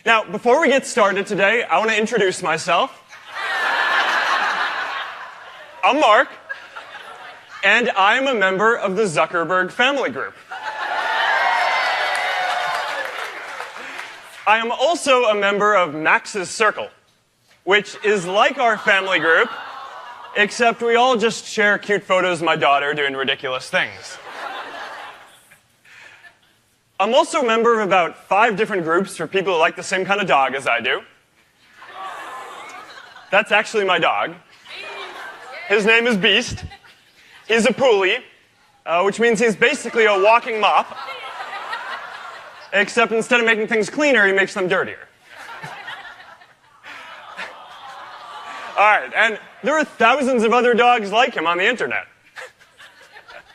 Now, before we get started today, I want to introduce myself. I'm Mark, and I'm a member of the Zuckerberg family group. I am also a member of Max's Circle, which is like our family group, except we all just share cute photos of my daughter doing ridiculous things. I'm also a member of about 5 different groups for people who like the same kind of dog as I do. That's actually my dog. His name is Beast. He's a poolie, which means he's basically a walking mop, except instead of making things cleaner, he makes them dirtier. All right, and there are thousands of other dogs like him on the internet.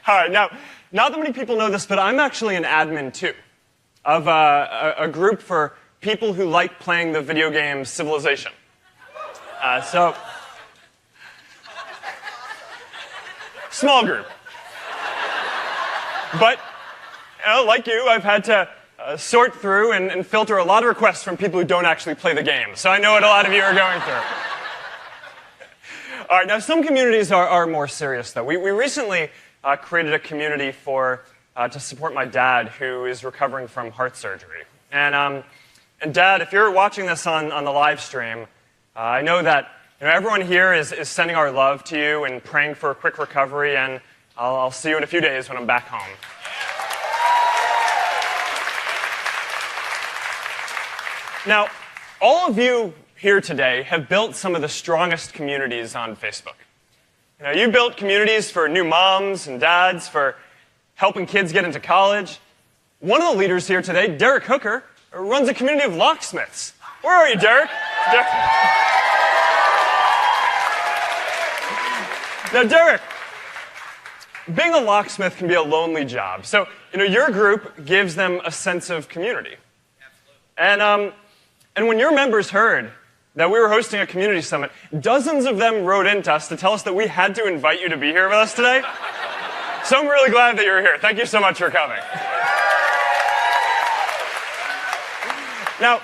All right, now, not that many people know this, but I'm actually an admin, too, of a group for people who like playing the video game Civilization. Small group. But, like you, I've had to sort through and filter a lot of requests from people who don't actually play the game. So I know what a lot of you are going through. All right, now some communities are more serious, though. We recently created a community to support my dad, who is recovering from heart surgery. And Dad, if you're watching this on the live stream, I know that everyone here is sending our love to you and praying for a quick recovery, and I'll see you in a few days when I'm back home. Now, all of you here today have built some of the strongest communities on Facebook. You built communities for new moms and dads, for helping kids get into college. One of the leaders here today, Derek Hooker, runs a community of locksmiths. Where are you, Derek? Now, Derek, being a locksmith can be a lonely job. So, your group gives them a sense of community. Absolutely. And when your members heard that we were hosting a community summit, dozens of them wrote in to us to tell us that we had to invite you to be here with us today. So I'm really glad that you're here. Thank you so much for coming. Now,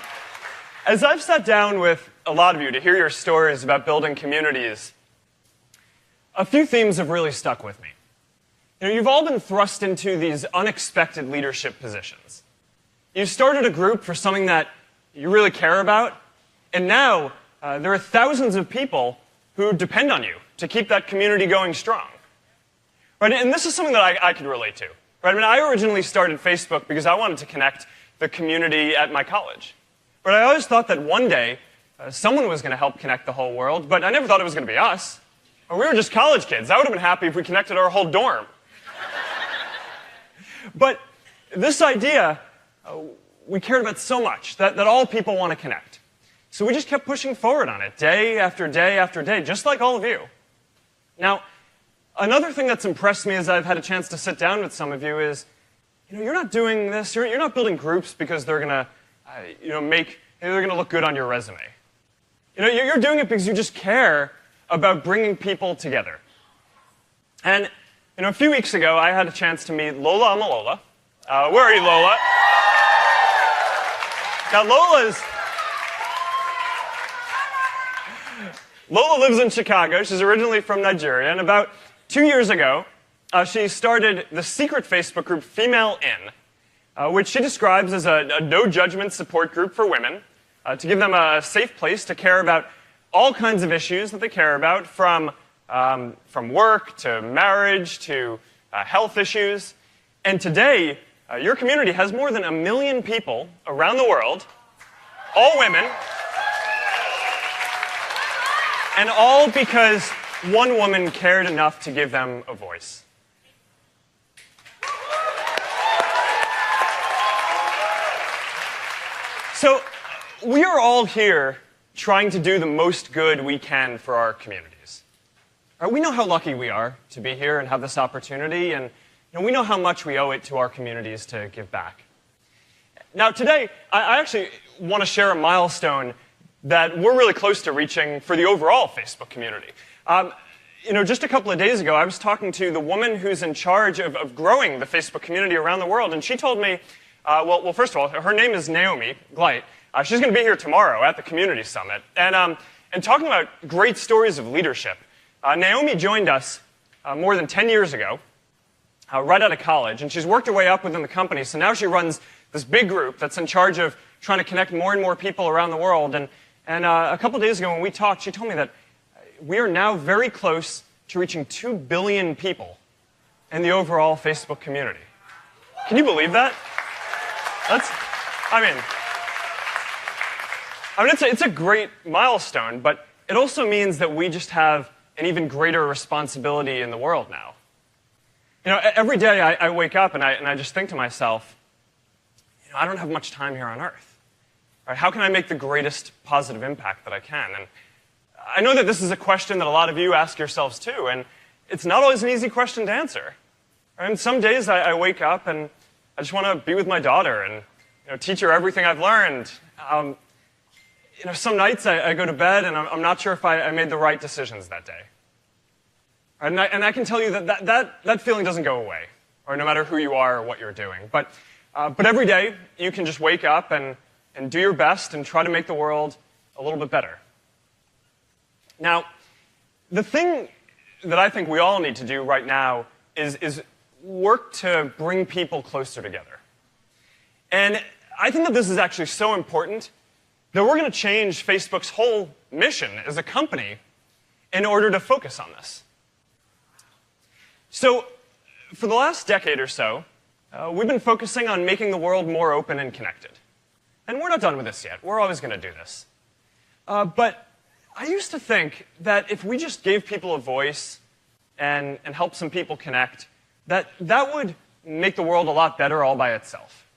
as I've sat down with a lot of you to hear your stories about building communities, a few themes have really stuck with me. You've all been thrust into these unexpected leadership positions. You started a group for something that you really care about, and now there are thousands of people who depend on you to keep that community going strong. Right? And this is something that I could relate to. Right? I originally started Facebook because I wanted to connect the community at my college. But I always thought that one day someone was going to help connect the whole world, but I never thought it was going to be us. We were just college kids. I would have been happy if we connected our whole dorm. But this idea, we cared about so much that all people want to connect. So we just kept pushing forward on it, day after day after day, just like all of you. Now, another thing that's impressed me as I've had a chance to sit down with some of you is, you're not doing this, you're not building groups because they're going to, they're going to look good on your resume. You're doing it because you just care about bringing people together. And, a few weeks ago, I had a chance to meet Lola Amalola. Where are you, Lola? Now, Lola lives in Chicago. She's originally from Nigeria, and about 2 years ago, she started the secret Facebook group Female In, which she describes as a no-judgment support group for women, to give them a safe place to care about all kinds of issues that they care about, from work to marriage to health issues. And today, your community has more than 1 million people around the world, all women, and all because one woman cared enough to give them a voice. So, we are all here trying to do the most good we can for our communities. We know how lucky we are to be here and have this opportunity, and we know how much we owe it to our communities to give back. Now, today, I actually want to share a milestone that we're really close to reaching for the overall Facebook community. Just a couple of days ago, I was talking to the woman who's in charge of growing the Facebook community around the world, and she told me, well, first of all, her name is Naomi Gleit, She's going to be here tomorrow at the Community Summit. And talking about great stories of leadership, Naomi joined us more than 10 years ago, right out of college, and she's worked her way up within the company. So now she runs this big group that's in charge of trying to connect more and more people around the world. And a couple days ago when we talked, she told me that we are now very close to reaching 2 billion people in the overall Facebook community. Can you believe that? It's a great milestone, but it also means that we just have an even greater responsibility in the world now. Every day I wake up and I just think to myself, I don't have much time here on Earth. Right? How can I make the greatest positive impact that I can? And I know that this is a question that a lot of you ask yourselves too, and it's not always an easy question to answer. Right? And some days I wake up and I just want to be with my daughter and teach her everything I've learned. Some nights I go to bed and I'm not sure if I made the right decisions that day. And I can tell you that feeling doesn't go away, or no matter who you are or what you're doing. But every day you can just wake up and do your best and try to make the world a little bit better. Now, the thing that I think we all need to do right now is work to bring people closer together. And I think that this is actually so important that we're going to change Facebook's whole mission as a company in order to focus on this. So, for the last decade or so, we've been focusing on making the world more open and connected. And we're not done with this yet. We're always going to do this. But I used to think that if we just gave people a voice and helped some people connect, that would make the world a lot better all by itself.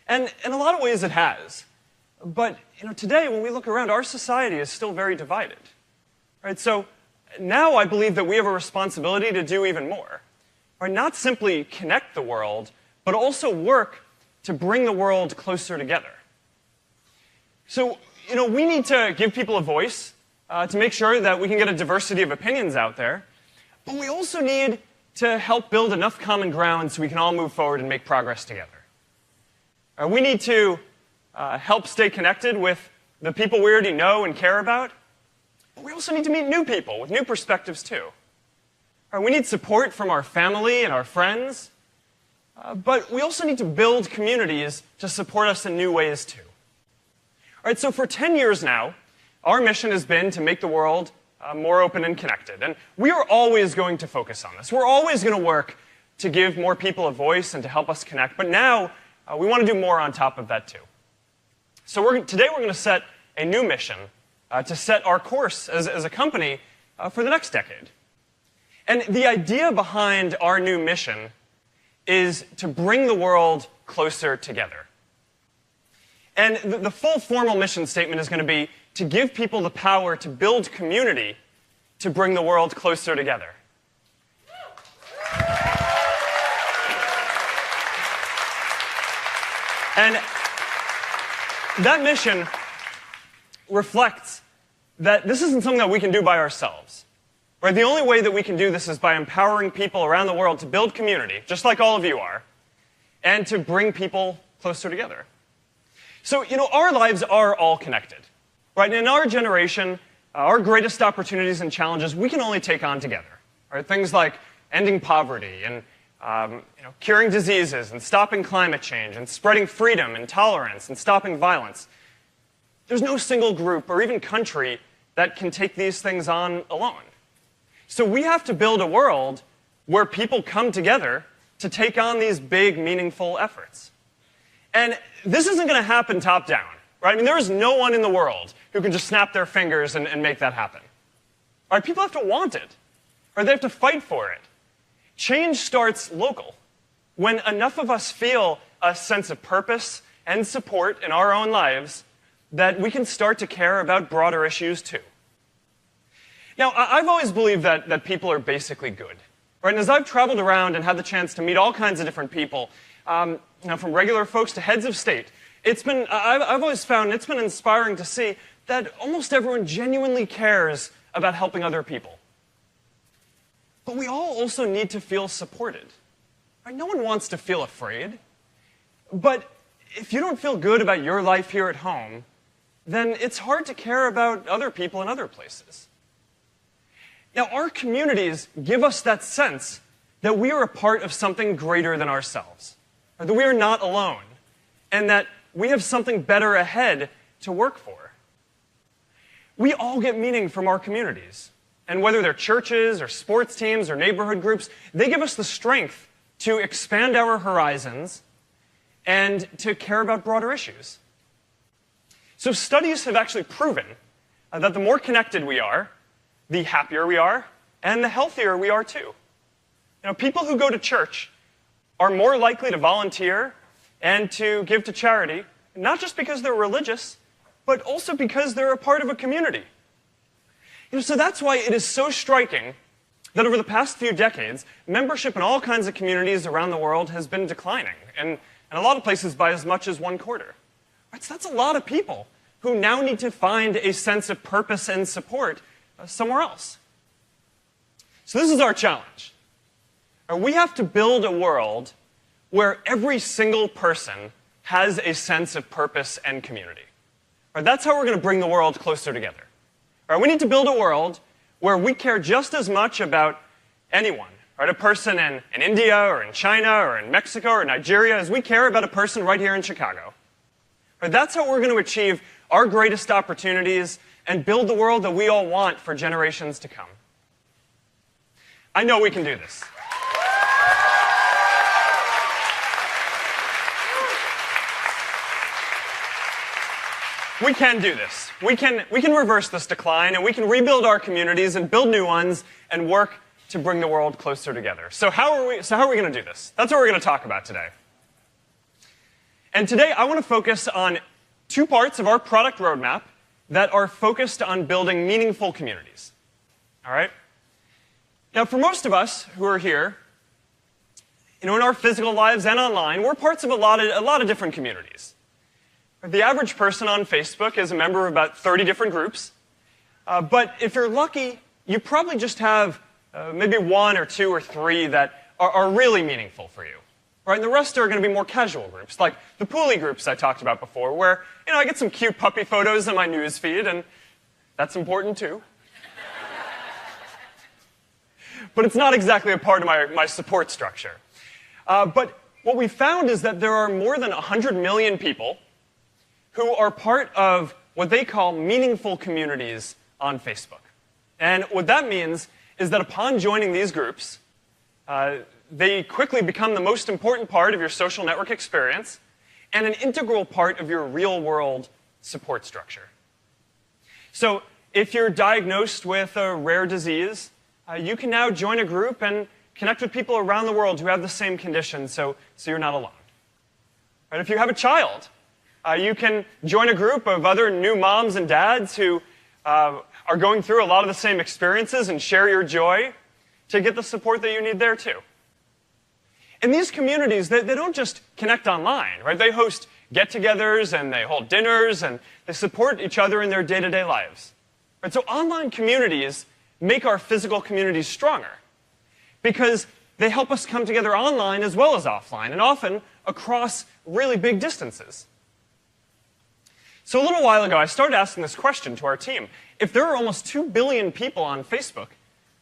And in a lot of ways it has. But today, when we look around, our society is still very divided. Right? So now I believe that we have a responsibility to do even more. Right? Not simply connect the world, but also work to bring the world closer together. So, we need to give people a voice to make sure that we can get a diversity of opinions out there. But we also need to help build enough common ground so we can all move forward and make progress together. We need to help stay connected with the people we already know and care about. But we also need to meet new people with new perspectives too. We need support from our family and our friends. But we also need to build communities to support us in new ways too. All right, so for 10 years now, our mission has been to make the world more open and connected. And we are always going to focus on this. We're always going to work to give more people a voice and to help us connect. But now, we want to do more on top of that too. So today we're going to set a new mission to set our course as a company for the next decade. And the idea behind our new mission is to bring the world closer together. And the full formal mission statement is going to be to give people the power to build community to bring the world closer together. And that mission reflects that this isn't something that we can do by ourselves. Right? The only way that we can do this is by empowering people around the world to build community, just like all of you are, and to bring people closer together. So, our lives are all connected. Right? And in our generation, our greatest opportunities and challenges we can only take on together. Right? Things like ending poverty and curing diseases and stopping climate change and spreading freedom and tolerance and stopping violence. There's no single group or even country that can take these things on alone. So we have to build a world where people come together to take on these big, meaningful efforts. And this isn't going to happen top-down. Right? There is no one in the world who can just snap their fingers and make that happen. Right? People have to want it. Or they have to fight for it. Change starts local. When enough of us feel a sense of purpose and support in our own lives, that we can start to care about broader issues too. Now, I've always believed that people are basically good. Right? And as I've traveled around and had the chance to meet all kinds of different people, from regular folks to heads of state, I've always found it's been inspiring to see that almost everyone genuinely cares about helping other people. But we all also need to feel supported. Right? No one wants to feel afraid. But if you don't feel good about your life here at home, then it's hard to care about other people in other places. Now, our communities give us that sense that we are a part of something greater than ourselves, or that we are not alone, and that we have something better ahead to work for. We all get meaning from our communities, and whether they're churches or sports teams or neighborhood groups, they give us the strength to expand our horizons and to care about broader issues. So studies have actually proven that the more connected we are, the happier we are, and the healthier we are too. You know, people who go to church are more likely to volunteer and to give to charity, not just because they're religious, but also because they're a part of a community. You know, so that's why it is so striking that over the past few decades, membership in all kinds of communities around the world has been declining, and in a lot of places by as much as 1/4. Right? So that's a lot of people who now need to find a sense of purpose and support somewhere else. So this is our challenge. We have to build a world where every single person has a sense of purpose and community. Right? That's how we're going to bring the world closer together. Right? We need to build a world where we care just as much about anyone, right? A person in India or in China or in Mexico or Nigeria as we care about a person right here in Chicago. Right? That's how we're going to achieve our greatest opportunities and build the world that we all want for generations to come. I know we can do this. We can do this. We can reverse this decline, and we can rebuild our communities and build new ones and work to bring the world closer together. So how are we going to do this? That's what we're going to talk about today. And today I want to focus on two parts of our product roadmap that are focused on building meaningful communities. All right? Now, for most of us who are here, you know, in our physical lives and online, we're parts of a lot of different communities. The average person on Facebook is a member of about 30 different groups. But if you're lucky, you probably just have maybe 1 or 2 or 3 that are really meaningful for you. Right? And the rest are going to be more casual groups, like the Poolie groups I talked about before, where, you know, I get some cute puppy photos in my news feed, and that's important too. But it's not exactly a part of my support structure. But what we found is that there are more than 100 million people who are part of what they call meaningful communities on Facebook. And what that means is that upon joining these groups, they quickly become the most important part of your social network experience and an integral part of your real-world support structure. So if you're diagnosed with a rare disease, you can now join a group and connect with people around the world who have the same condition, so you're not alone. Right? If you have a child, you can join a group of other new moms and dads who are going through a lot of the same experiences and share your joy to get the support that you need there too. In these communities, they don't just connect online, right? They host get-togethers and they hold dinners and they support each other in their day-to-day lives. Right? So online communities make our physical communities stronger because they help us come together online as well as offline, and often across really big distances. So a little while ago, I started asking this question to our team. If there are almost 2 billion people on Facebook,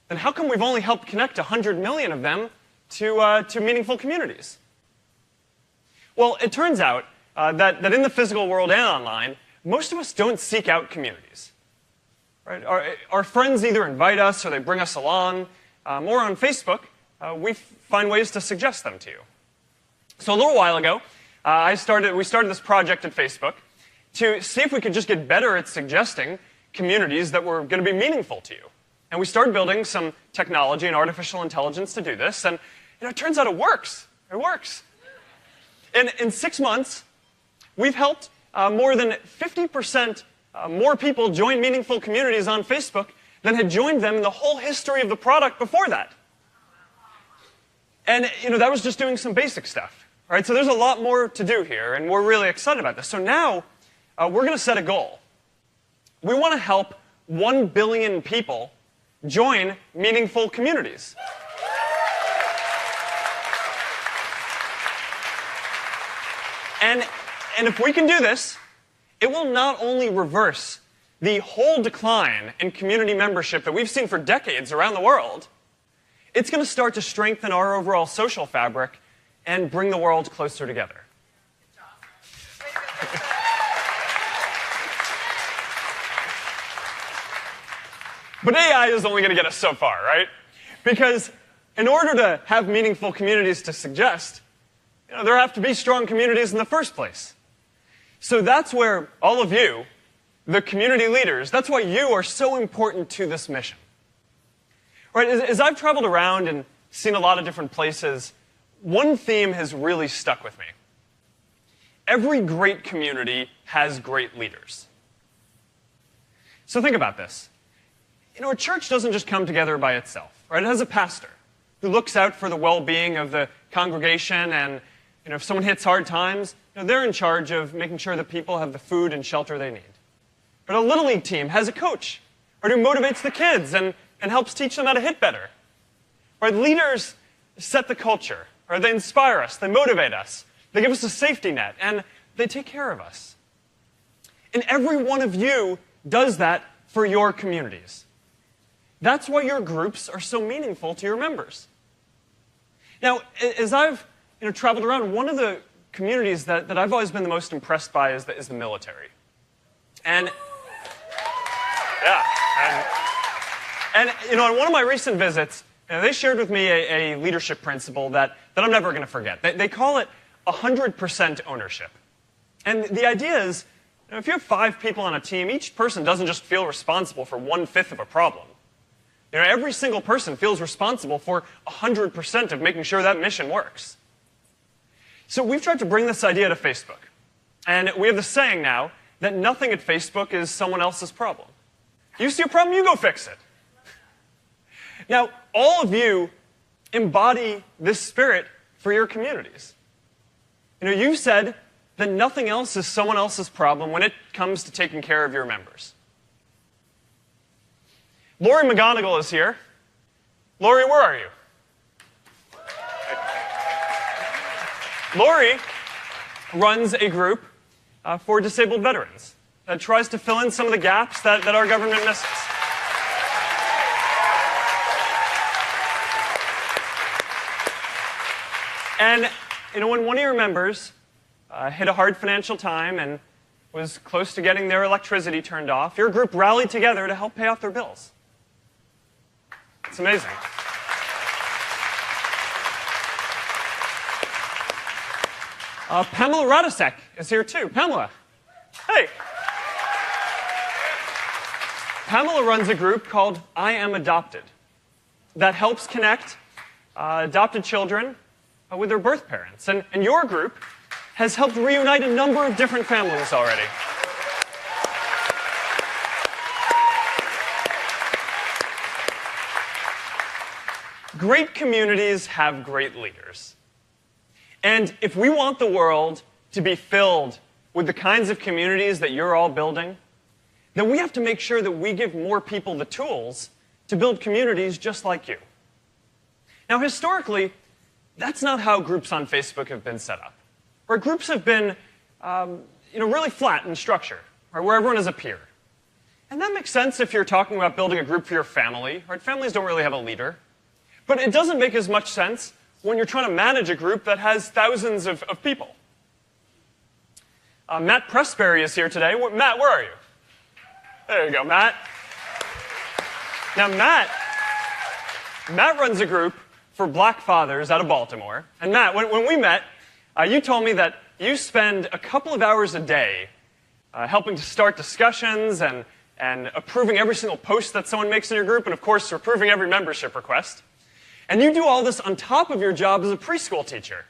then how come we've only helped connect 100 million of them to meaningful communities? Well, it turns out that in the physical world and online, most of us don't seek out communities. Right? Our friends either invite us or they bring us along, or on Facebook, we find ways to suggest them to you. So a little while ago, we started this project at Facebook to see if we could just get better at suggesting communities that were going to be meaningful to you. And we started building some technology and artificial intelligence to do this, and it turns out it works. It works. In 6 months, we've helped more than 50% more people join meaningful communities on Facebook than had joined them in the whole history of the product before that. And that was just doing some basic stuff. Right? So there's a lot more to do here, and we're really excited about this. So now, we're going to set a goal. We want to help 1 billion people join meaningful communities. And And if we can do this, it will not only reverse the whole decline in community membership that we've seen for decades around the world, it's going to start to strengthen our overall social fabric and bring the world closer together. But AI is only going to get us so far, right? Because in order to have meaningful communities to suggest, there have to be strong communities in the first place. So that's where all of you, the community leaders, that's why you are so important to this mission. Right, as I've traveled around and seen a lot of different places, one theme has really stuck with me. Every great community has great leaders. So think about this. A church doesn't just come together by itself, right? It has a pastor who looks out for the well-being of the congregation, and if someone hits hard times, they're in charge of making sure that people have the food and shelter they need. But a Little League team has a coach, right, who motivates the kids and helps teach them how to hit better. Right? Leaders set the culture, or they inspire us, they motivate us, they give us a safety net, and they take care of us. And every one of you does that for your communities. That's why your groups are so meaningful to your members. Now, as I've traveled around, one of the communities that I've always been the most impressed by is the military. And on one of my recent visits, they shared with me a leadership principle that I'm never going to forget. They call it 100% ownership. And the idea is, if you have 5 people on a team, each person doesn't just feel responsible for 1/5 of a problem. Every single person feels responsible for 100% of making sure that mission works. So we've tried to bring this idea to Facebook. And we have the saying now that nothing at Facebook is someone else's problem. You see a problem, you go fix it. Now, all of you embody this spirit for your communities. You've said that nothing else is someone else's problem when it comes to taking care of your members. Lori McGonigal is here. Lori, where are you? Lori runs a group for disabled veterans that tries to fill in some of the gaps that our government misses. And when one of your members hit a hard financial time and was close to getting their electricity turned off, your group rallied together to help pay off their bills. It's amazing. Pamela Radisek is here too. Pamela, hey. Pamela runs a group called I Am Adopted that helps connect adopted children with their birth parents. And your group has helped reunite a number of different families already. Great communities have great leaders. And if we want the world to be filled with the kinds of communities that you're all building, then we have to make sure that we give more people the tools to build communities just like you. Now, historically, that's not how groups on Facebook have been set up. Where groups have been really flat in structure, or where everyone is a peer. And that makes sense if you're talking about building a group for your family, right? Families don't really have a leader. But it doesn't make as much sense when you're trying to manage a group that has thousands of people. Matt Pressberry is here today. Matt, where are you? There you go, Matt. Now, Matt runs a group for black fathers out of Baltimore. And Matt, when we met, you told me that you spend a couple of hours a day helping to start discussions and approving every single post that someone makes in your group, and of course, approving every membership request. And you do all this on top of your job as a preschool teacher.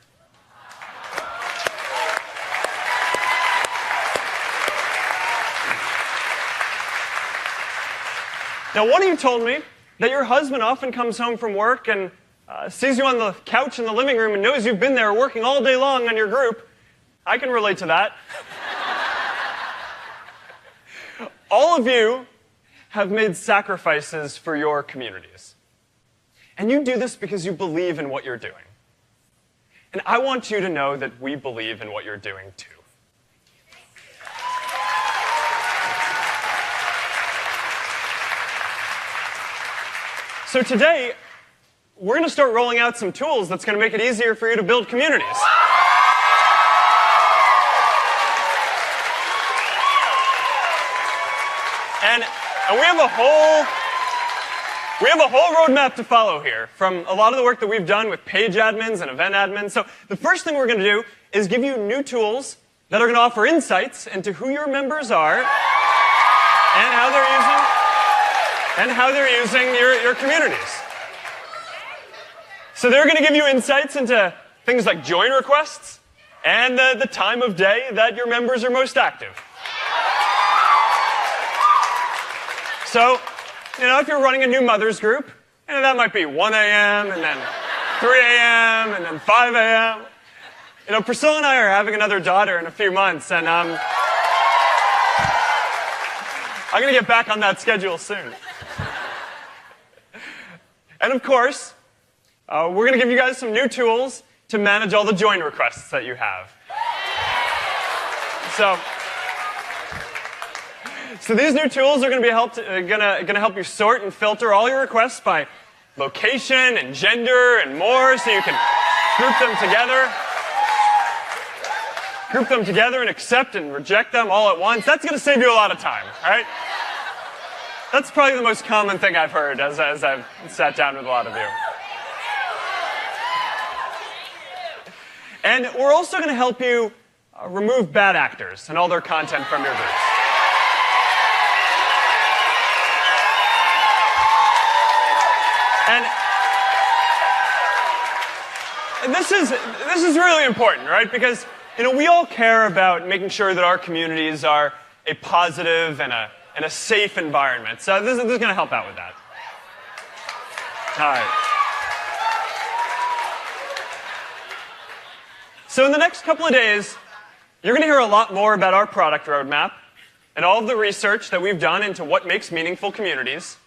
Now, one of you told me that your husband often comes home from work and sees you on the couch in the living room and knows you've been there working all day long on your group. I can relate to that. All of you have made sacrifices for your communities. And you do this because you believe in what you're doing. And I want you to know that we believe in what you're doing too. So today, we're going to start rolling out some tools that's going to make it easier for you to build communities. And we have a whole roadmap to follow here, from a lot of the work that we've done with page admins and event admins. So the first thing we're going to do is give you new tools that are going to offer insights into who your members are and how they're using your communities. So they're going to give you insights into things like join requests and the time of day that your members are most active. So, if you're running a new mothers group, that might be 1 a.m. and then 3 a.m. and then 5 a.m. Priscilla and I are having another daughter in a few months, and I'm going to get back on that schedule soon. And of course, we're going to give you guys some new tools to manage all the join requests that you have. So these new tools are going to help you sort and filter all your requests by location and gender and more, so you can group them together and accept and reject them all at once. That's going to save you a lot of time, right? That's probably the most common thing I've heard as I've sat down with a lot of you. And we're also going to help you remove bad actors and all their content from your groups. And this is really important, right? Because we all care about making sure that our communities are a positive and a safe environment. So this is going to help out with that. All right. So in the next couple of days, you're going to hear a lot more about our product roadmap and all of the research that we've done into what makes meaningful communities.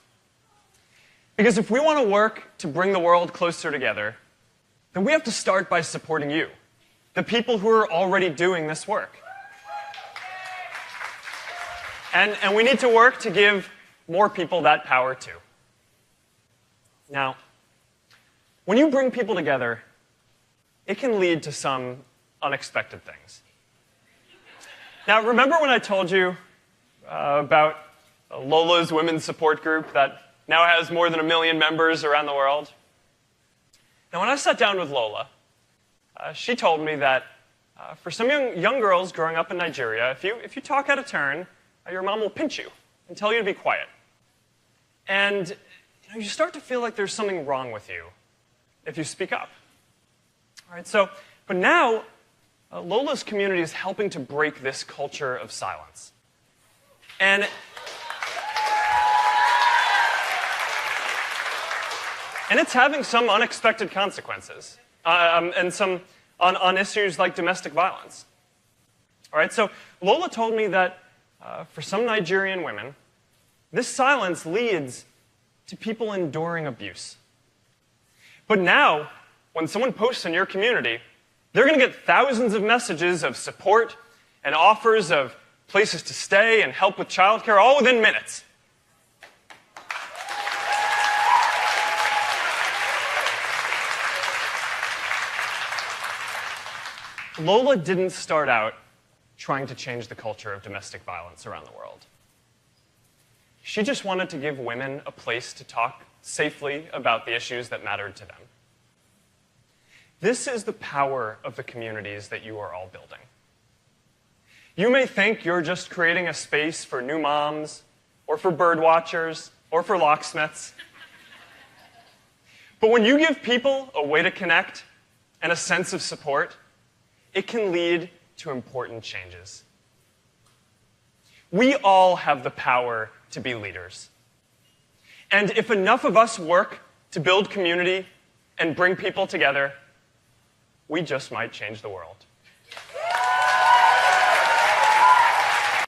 Because if we want to work to bring the world closer together, then we have to start by supporting you, the people who are already doing this work. And we need to work to give more people that power too. Now, when you bring people together, it can lead to some unexpected things. Now, remember when I told you about Lola's women's support group that now has more than 1 million members around the world? Now, when I sat down with Lola, she told me that for some young girls growing up in Nigeria, if you talk out of turn, your mom will pinch you and tell you to be quiet. And you start to feel like there's something wrong with you if you speak up. All right, but now, Lola's community is helping to break this culture of silence. And it's having some unexpected consequences, and some on issues like domestic violence. All right, so Lola told me that for some Nigerian women, this silence leads to people enduring abuse. But now, when someone posts in your community, they're going to get thousands of messages of support and offers of places to stay and help with childcare, all within minutes. Lola didn't start out trying to change the culture of domestic violence around the world. She just wanted to give women a place to talk safely about the issues that mattered to them. This is the power of the communities that you are all building. You may think you're just creating a space for new moms, or for bird watchers, or for locksmiths. But when you give people a way to connect and a sense of support, it can lead to important changes. We all have the power to be leaders. And if enough of us work to build community and bring people together, we just might change the world.